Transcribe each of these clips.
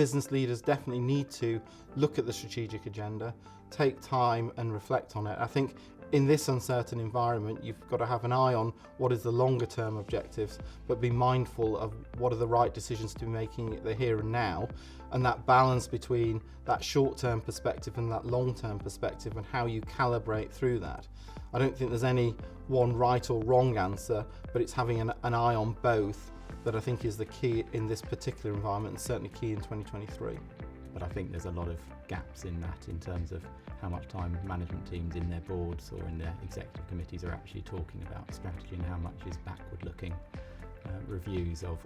business leaders definitely need to look at the strategic agenda, take time and reflect on it. I think in this uncertain environment, you've got to have an eye on what is the longer term objectives, but be mindful of what are the right decisions to be making at the here and now, and that balance between that short-term perspective and that long-term perspective and how you calibrate through that. I don't think there's any one right or wrong answer, but it's having an eye on both that I think is the key in this particular environment, and certainly key in 2023. But I think there's a lot of gaps in that in terms of how much time management teams in their boards or in their executive committees are actually talking about strategy, and how much is backward-looking reviews of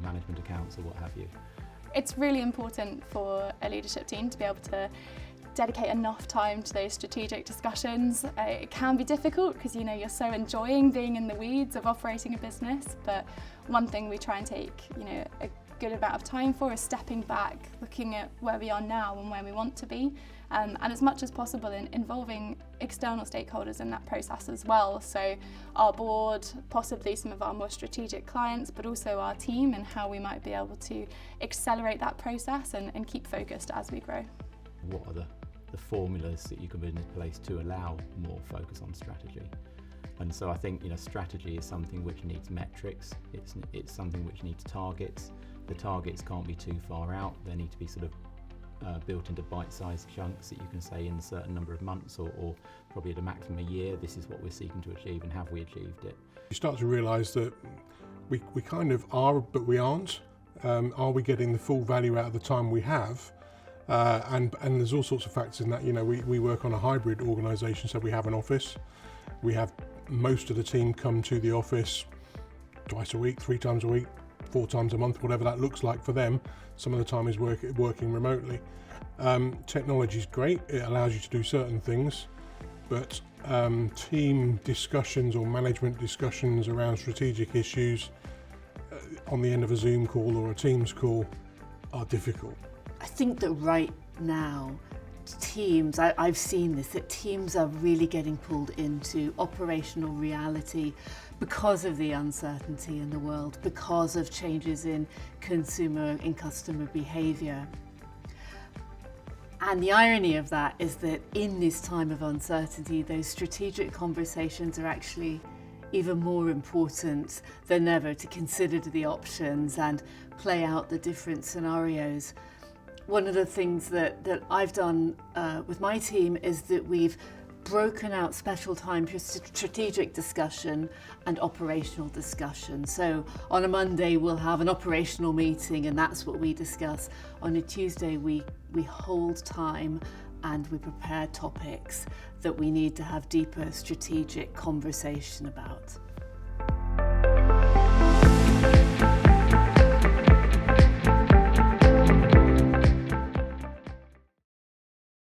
management accounts or what have you. It's really important for a leadership team to be able to dedicate enough time to those strategic discussions. It can be difficult because you're so enjoying being in the weeds of operating a business, but one thing we try and take a good amount of time for is stepping back, looking at where we are now and where we want to be, and as much as possible involving external stakeholders in that process as well. So our board, possibly some of our more strategic clients, but also our team, and how we might be able to accelerate that process and keep focused as we grow. What are the formulas that you can put in place to allow more focus on strategy? And so I think strategy is something which needs metrics. It's something which needs targets. The targets can't be too far out. They need to be sort of built into bite-sized chunks that you can say in a certain number of months or probably at a maximum a year, this is what we're seeking to achieve, and have we achieved it? You start to realise that we kind of are, but we aren't. Are we getting the full value out of the time we have? And there's all sorts of factors in that. We work on a hybrid organisation, so we have an office. We have most of the team come to the office twice a week, 3 times a week, 4 times a month, whatever that looks like for them. Some of the time is working remotely. Technology is great, it allows you to do certain things, but team discussions or management discussions around strategic issues on the end of a Zoom call or a Teams call are difficult. I think that right now, teams, I've seen this, that teams are really getting pulled into operational reality because of the uncertainty in the world, because of changes in customer behaviour. And the irony of that is that in this time of uncertainty, those strategic conversations are actually even more important than ever, to consider the options and play out the different scenarios. One of the things that I've done with my team is that we've broken out special time for strategic discussion and operational discussion. So on a Monday we'll have an operational meeting and that's what we discuss. On a Tuesday we hold time and we prepare topics that we need to have deeper strategic conversation about.